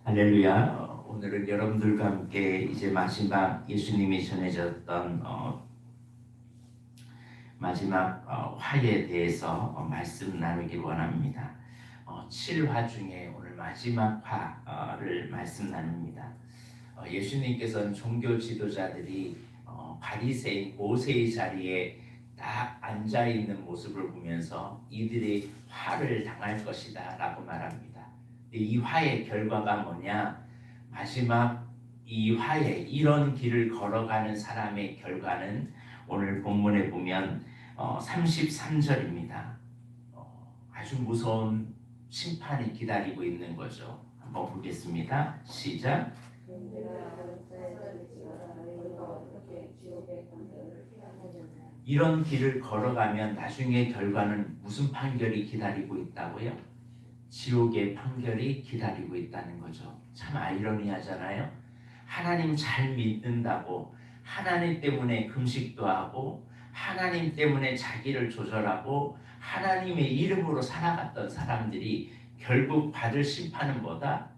할렐루야. 오늘은 여러분들과 함께 이제 마지막 예수님이 전해졌던 마지막 화에 대해서 말씀 나누기 원합니다. 7화 중에 오늘 마지막 화를 말씀 나눕니다. 예수님께서는 종교 지도자들이 바리새인 모세의 자리에 딱 앉아 있는 모습을 보면서 이들이 화를 당할 것이다 라고 말합니다. 이 화의 결과가 뭐냐? 마지막 이 화에 이런 길을 걸어가는 사람의 결과는 오늘 본문에 보면 33절입니다. 아주 무서운 심판이 기다리고 있는 거죠. 한번 보겠습니다. 시작. 이런 길을 걸어가면 나중에 결과는 무슨 판결이 기다리고 있다고요? 지옥의 판결이 기다리고 있다는 거죠. 참 아이러니하잖아요. 하나님 잘 믿는다고 하나님 때문에 금식도 하고 하나님 때문에 자기를 조절하고 하나님의 이름으로 살아갔던 사람들이 결국 받을 심판은 뭐다?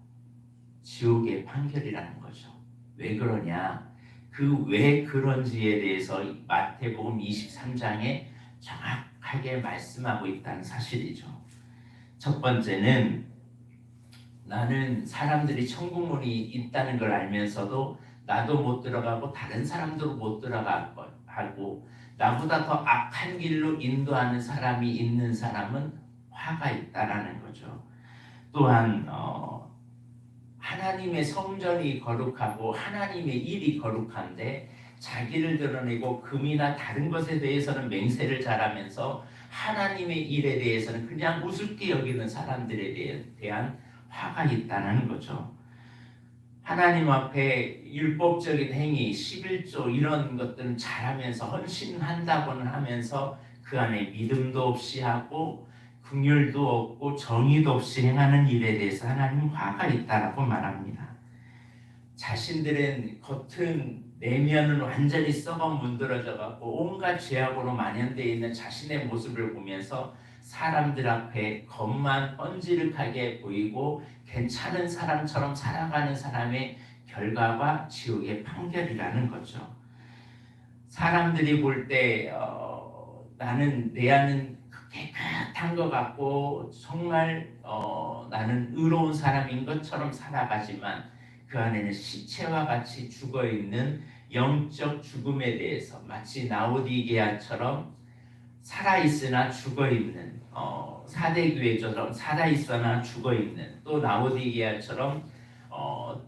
지옥의 판결이라는 거죠. 왜 그러냐? 그 왜 그런지에 대해서 마태복음 23장에 정확하게 말씀하고 있다는 사실이죠. 첫 번째는 나는 사람들이 천국문이 있다는 걸 알면서도 나도 못 들어가고 다른 사람도 못 들어가고 나보다 더 악한 길로 인도하는 사람이 있는 사람은 화가 있다라는 거죠. 또한 하나님의 성전이 거룩하고 하나님의 일이 거룩한데 자기를 드러내고 금이나 다른 것에 대해서는 맹세를 잘하면서 하나님의 일에 대해서는 그냥 우습게 여기는 사람들에 대한 화가 있다는 거죠. 하나님 앞에 율법적인 행위, 11조 이런 것들은 잘하면서 헌신한다고는 하면서 그 안에 믿음도 없이 하고 긍휼도 없고 정의도 없이 행하는 일에 대해서 하나님 화가 있다라고 말합니다. 자신들은 겉은 내면은 완전히 썩어 문드러져 갖고 온갖 죄악으로 만연되어 있는 자신의 모습을 보면서 사람들 앞에 겉만 번지르하게 보이고 괜찮은 사람처럼 살아가는 사람의 결과가 지옥의 판결이라는 거죠. 사람들이 볼 때 나는 내 안은 깨끗한 것 같고 정말 나는 의로운 사람인 것처럼 살아가지만 그 안에는 시체와 같이 죽어있는 영적 죽음에 대해서 마치 라오디게아처럼 살아있으나 죽어있는 사대교회처럼 살아있으나 죽어있는 또 라오디게아처럼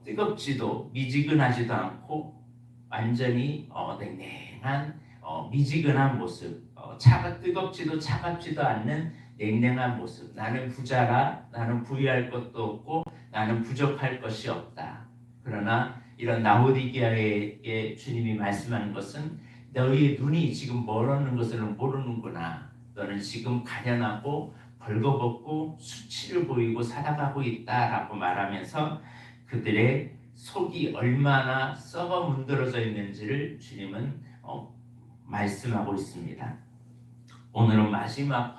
뜨겁지도 미지근하지도 않고 완전히 냉랭한 미지근한 모습 뜨겁지도 차갑지도 않는 냉랭한 모습. 나는 부자라 나는 부유할 것도 없고 나는 부족할 것이 없다. 그러나 이런 라오디게아에게 주님이 말씀하는 것은 너희의 눈이 지금 멀어는 것을 모르는구나. 너는 지금 가련하고 벌거벗고 수치를 보이고 살아가고 있다라고 말하면서 그들의 속이 얼마나 썩어 문드러져 있는지를 주님은 말씀하고 있습니다. 오늘은 마지막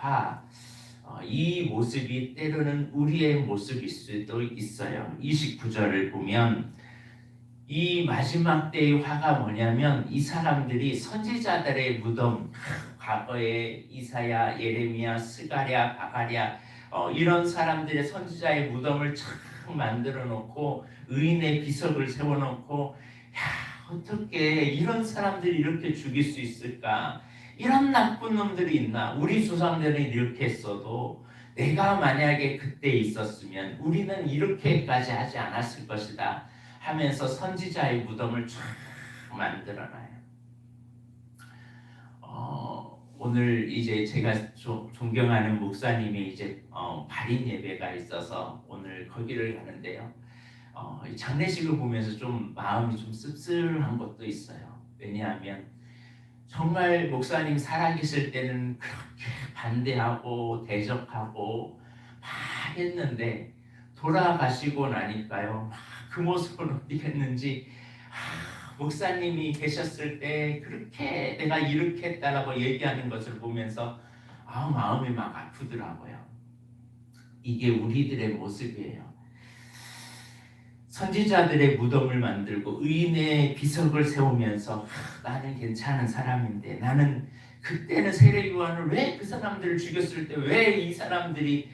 이 모습이 때로는 우리의 모습일 수도 있어요. 29절을 보면 이 마지막 때의 화가 뭐냐면 이 사람들이 선지자들의 무덤, 과거에 이사야, 예레미야, 스가랴, 바가랴 이런 사람들의 선지자의 무덤을 쫙 만들어 놓고 의인의 비석을 세워놓고 어떻게 이런 사람들이 이렇게 죽일 수 있을까? 이런 나쁜 놈들이 있나? 우리 조상들은 이렇게 했어도 내가 만약에 그때 있었으면 우리는 이렇게까지 하지 않았을 것이다 하면서 선지자의 무덤을 쫙 만들어놔요. 오늘 이제 제가 존경하는 목사님이 이제 발인 예배가 있어서 오늘 거기를 가는데요. 장례식을 보면서 좀 마음이 좀 씁쓸한 것도 있어요. 왜냐하면 정말 목사님 살아계실 때는 그렇게 반대하고 대적하고 막 했는데 돌아가시고 나니까요. 그 모습을 어떻게 했는지 목사님이 계셨을 때 그렇게 내가 이렇게 했다라고 얘기하는 것을 보면서 마음이 막 아프더라고요. 이게 우리들의 모습이에요. 선지자들의 무덤을 만들고 의인의 비석을 세우면서 나는 괜찮은 사람인데, 나는 그때는 세례 요한을 왜 그 사람들을 죽였을 때 왜 이 사람들이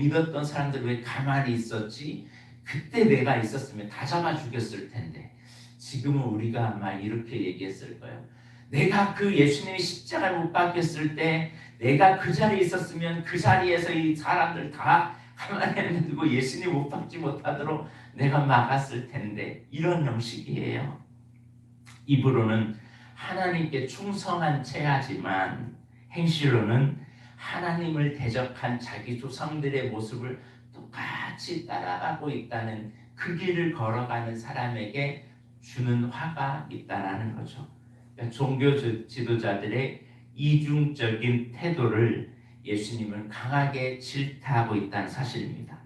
믿었던 사람들 왜 가만히 있었지? 그때 내가 있었으면 다 잡아 죽였을 텐데. 지금은 우리가 아마 이렇게 얘기했을 거예요. 내가 그 예수님이 십자가에 못 박혔을 때 내가 그 자리에 있었으면 그 자리에서 이 사람들 다 가만히 두고 예수님 못 박지 못하도록 내가 막았을 텐데. 이런 형식이에요. 입으로는 하나님께 충성한 체하지만 행실로는 하나님을 대적한 자기 조상들의 모습을 똑같이 따라가고 있다는, 그 길을 걸어가는 사람에게 주는 화가 있다라는 거죠. 그러니까 종교 지도자들의 이중적인 태도를 예수님은 강하게 질타하고 있다는 사실입니다.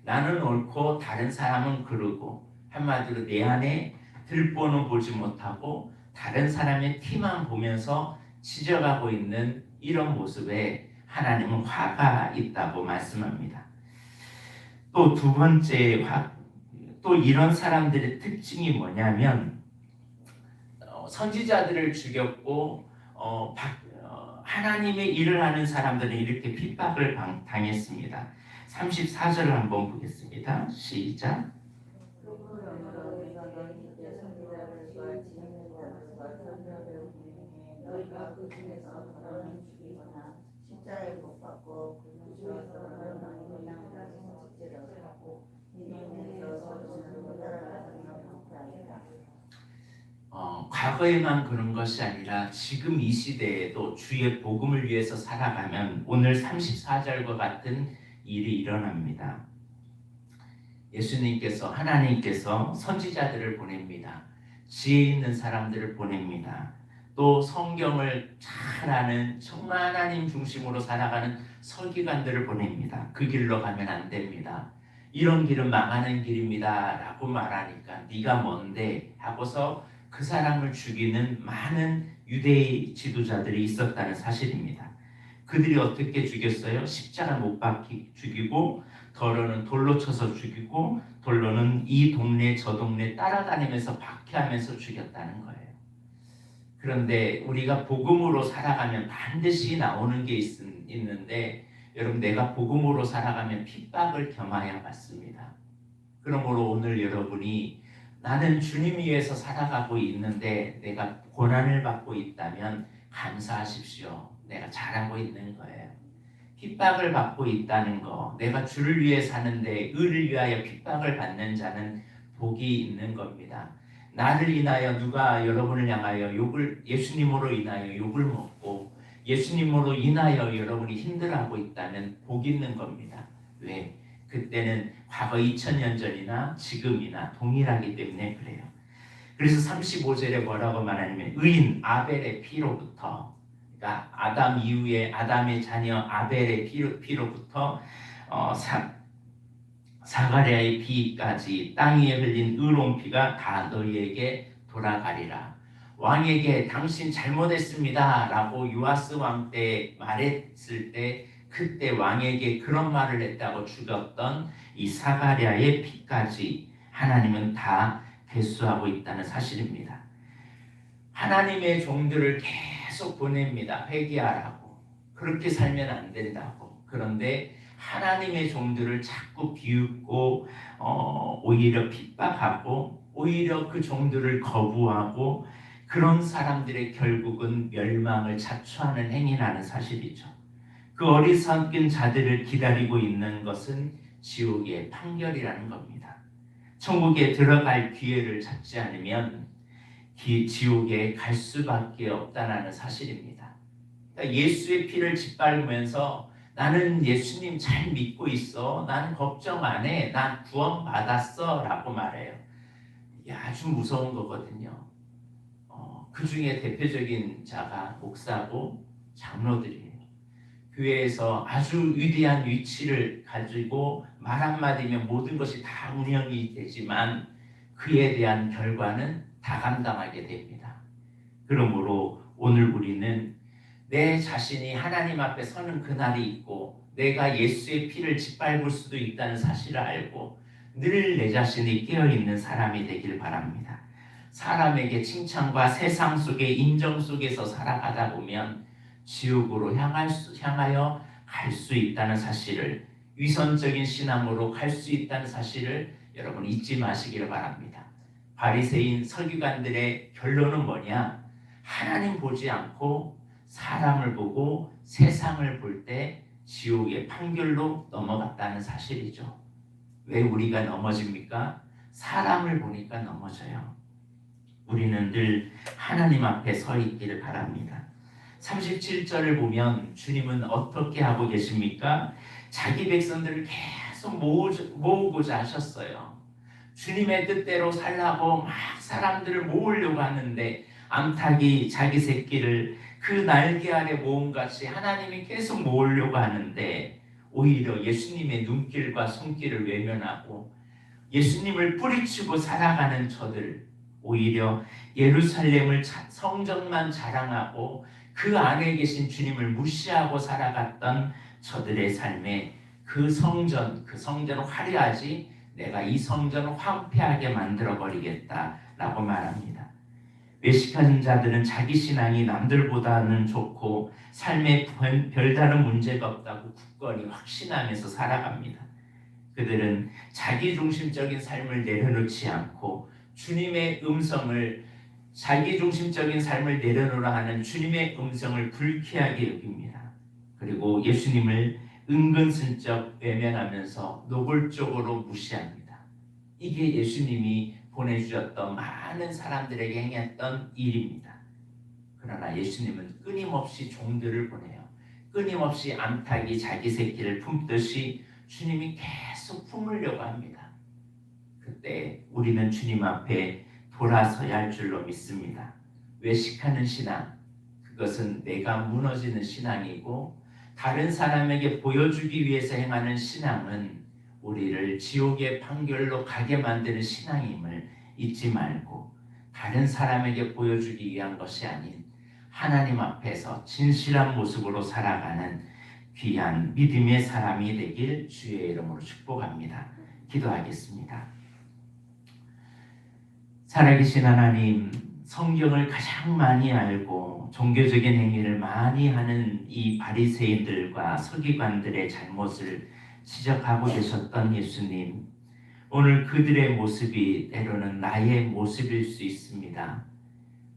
나는 옳고 다른 사람은 그르고, 한마디로 내 안에 들보는 보지 못하고 다른 사람의 티만 보면서 지적하고 있는 이런 모습에 하나님은 화가 있다고 말씀합니다. 또 두 번째 또 이런 사람들의 특징이 뭐냐면, 선지자들을 죽였고 하나님의 일을 하는 사람들은 이렇게 핍박을 당했습니다. 34절을 한번 보겠습니다. 시작. 너희가 그 중에서 너는 죽이거나 십자가에 못 박고 그 중에서 너는 그냥 직제를 하고 니네에서 저주는 못 따라가는 방패이다. 과거에만 그런 것이 아니라 지금 이 시대에도 주의 복음을 위해서 살아가면 오늘 34절과 같은 일이 일어납니다. 예수님께서, 하나님께서 선지자들을 보냅니다. 지혜 있는 사람들을 보냅니다. 또 성경을 잘 아는 정말 하나님 중심으로 살아가는 서기관들을 보냅니다. 그 길로 가면 안 됩니다. 이런 길은 망하는 길입니다 라고 말하니까 네가 뭔데 하고서 그 사람을 죽이는 많은 유대의 지도자들이 있었다는 사실입니다. 그들이 어떻게 죽였어요? 십자가 못 박히 죽이고, 더러는 돌로 쳐서 죽이고, 돌로는 이 동네 저 동네 따라다니면서 박해하면서 죽였다는 거예요. 그런데 우리가 복음으로 살아가면 반드시 나오는 게 있는데, 여러분, 내가 복음으로 살아가면 핍박을 겸하여 받습니다. 그러므로 오늘 여러분이 나는 주님 위해서 살아가고 있는데 내가 고난을 받고 있다면 감사하십시오. 내가 잘하고 있는 거예요. 핍박을 받고 있다는 거, 내가 주를 위해 사는데 의를 위하여 핍박을 받는 자는 복이 있는 겁니다. 나를 인하여 누가 여러분을 향하여 예수님으로 인하여 욕을 먹고 예수님으로 인하여 여러분이 힘들어하고 있다면 복 있는 겁니다. 왜? 그때는 과거 2000년 전이나 지금이나 동일하기 때문에 그래요. 그래서 35절에 뭐라고 말하냐면, 의인 아벨의 피로부터, 그러니까 아담 이후에 아담의 자녀 아벨의 피로부터 사가랴의 피까지 땅 위에 흘린 의로운 피가 다 너희에게 돌아가리라. 왕에게 당신 잘못했습니다 라고 요아스 왕 때 말했을 때, 그때 왕에게 그런 말을 했다고 죽였던 이 사가랴의 피까지 하나님은 다 회수하고 있다는 사실입니다. 하나님의 종들을 계속 보냅니다. 회개하라고. 그렇게 살면 안 된다고. 그런데 하나님의 종들을 자꾸 비웃고 오히려 핍박하고 오히려 그 종들을 거부하고, 그런 사람들의 결국은 멸망을 자초하는 행위라는 사실이죠. 그 어리석은 자들을 기다리고 있는 것은 지옥의 판결이라는 겁니다. 천국에 들어갈 기회를 찾지 않으면 지옥에 갈 수밖에 없다는 사실입니다. 그러니까 예수의 피를 짓밟으면서 나는 예수님 잘 믿고 있어, 나는 걱정 안 해, 난 구원 받았어 라고 말해요. 이게 아주 무서운 거거든요. 그 중에 대표적인 자가 목사고 장로들이에요. 교회에서 아주 위대한 위치를 가지고 말 한마디면 모든 것이 다 운영이 되지만 그에 대한 결과는 다 감당하게 됩니다. 그러므로 오늘 우리는 내 자신이 하나님 앞에 서는 그날이 있고 내가 예수의 피를 짓밟을 수도 있다는 사실을 알고, 늘 내 자신이 깨어있는 사람이 되길 바랍니다. 사람에게 칭찬과 세상 속의 인정 속에서 살아가다 보면 지옥으로 향하여 갈 수 있다는 사실을, 위선적인 신앙으로 갈 수 있다는 사실을 여러분 잊지 마시기를 바랍니다. 바리새인 서기관들의 결론은 뭐냐? 하나님 보지 않고 사람을 보고 세상을 볼 때 지옥의 판결로 넘어갔다는 사실이죠. 왜 우리가 넘어집니까? 사람을 보니까 넘어져요. 우리는 늘 하나님 앞에 서 있기를 바랍니다. 37절을 보면 주님은 어떻게 하고 계십니까? 자기 백성들을 계속 모으고자 하셨어요. 주님의 뜻대로 살라고 막 사람들을 모으려고 하는데 암탉이 자기 새끼를 그 날개 아래 모음같이 하나님이 계속 모으려고 하는데 오히려 예수님의 눈길과 손길을 외면하고 예수님을 뿌리치고 살아가는 저들, 오히려 예루살렘을 성전만 자랑하고 그 안에 계신 주님을 무시하고 살아갔던 저들의 삶에 그 성전을 화려하지 내가 이 성전을 황폐하게 만들어버리겠다라고 말합니다. 외식하는 자들은 자기 신앙이 남들보다는 좋고 삶에 별다른 문제가 없다고 굳건히 확신하면서 살아갑니다. 그들은 자기중심적인 삶을 내려놓지 않고 주님의 음성을, 자기중심적인 삶을 내려놓으라 하는 주님의 음성을 불쾌하게 여깁니다. 그리고 예수님을 은근슬쩍 외면하면서 노골적으로 무시합니다. 이게 예수님이 보내주셨던 많은 사람들에게 행했던 일입니다. 그러나 예수님은 끊임없이 종들을 보내요. 끊임없이 암탉이 자기 새끼를 품듯이 주님이 계속 품으려고 합니다. 그때 우리는 주님 앞에 돌아서야 할 줄로 믿습니다. 외식하는 신앙, 그것은 내가 무너지는 신앙이고 다른 사람에게 보여주기 위해서 행하는 신앙은 우리를 지옥의 판결로 가게 만드는 신앙임을 잊지 말고 다른 사람에게 보여주기 위한 것이 아닌 하나님 앞에서 진실한 모습으로 살아가는 귀한 믿음의 사람이 되길 주의 이름으로 축복합니다. 기도하겠습니다. 살아계신 하나님, 성경을 가장 많이 알고 종교적인 행위를 많이 하는 이 바리새인들과 서기관들의 잘못을 지적하고 계셨던 예수님, 오늘 그들의 모습이 때로는 나의 모습일 수 있습니다.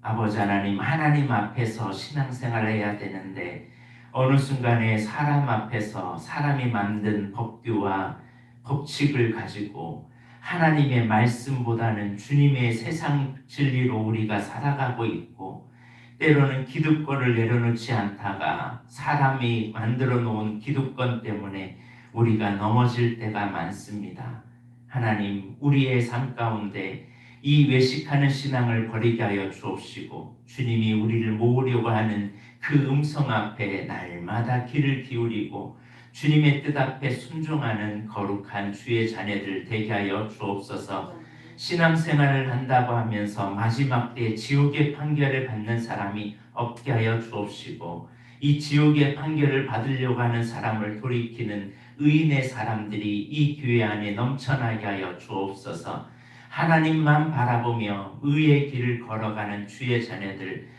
아버지 하나님, 하나님 앞에서 신앙생활을 해야 되는데 어느 순간에 사람 앞에서 사람이 만든 법규와 법칙을 가지고 하나님의 말씀보다는 주님의 세상 진리로 우리가 살아가고 있고 때로는 기득권을 내려놓지 않다가 사람이 만들어 놓은 기득권 때문에 우리가 넘어질 때가 많습니다. 하나님, 우리의 삶 가운데 이 외식하는 신앙을 버리게 하여 주옵시고 주님이 우리를 모으려고 하는 그 음성 앞에 날마다 귀를 기울이고 주님의 뜻 앞에 순종하는 거룩한 주의 자녀들 되게 하여 주옵소서. 신앙생활을 한다고 하면서 마지막 때 지옥의 판결을 받는 사람이 없게 하여 주옵시고 이 지옥의 판결을 받으려고 하는 사람을 돌이키는 의인의 사람들이 이 교회 안에 넘쳐나게 하여 주옵소서. 하나님만 바라보며 의의 길을 걸어가는 주의 자녀들,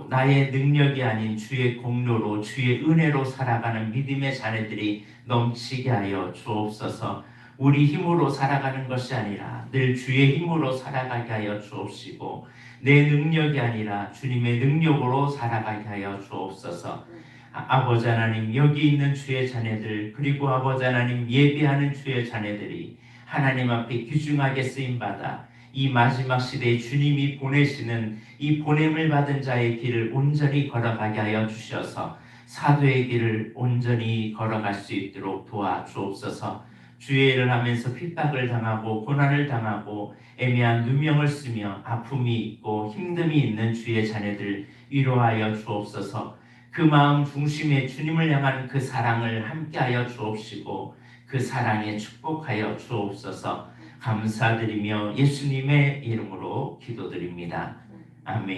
나의 능력이 아닌 주의 공로로 주의 은혜로 살아가는 믿음의 자녀들이 넘치게 하여 주옵소서. 우리 힘으로 살아가는 것이 아니라 늘 주의 힘으로 살아가게 하여 주옵시고 내 능력이 아니라 주님의 능력으로 살아가게 하여 주옵소서. 아버지 하나님, 여기 있는 주의 자녀들 그리고 아버지 하나님 예배하는 주의 자녀들이 하나님 앞에 귀중하게 쓰임받아 이 마지막 시대에 주님이 보내시는 이 보냄을 받은 자의 길을 온전히 걸어가게 하여 주셔서 사도의 길을 온전히 걸어갈 수 있도록 도와주옵소서. 주의 일을 하면서 핍박을 당하고 고난을 당하고 애매한 누명을 쓰며 아픔이 있고 힘듦이 있는 주의 자녀들 위로하여 주옵소서. 그 마음 중심에 주님을 향한 그 사랑을 함께하여 주옵시고 그 사랑에 축복하여 주옵소서. 감사드리며 예수님의 이름으로 기도드립니다. 아멘.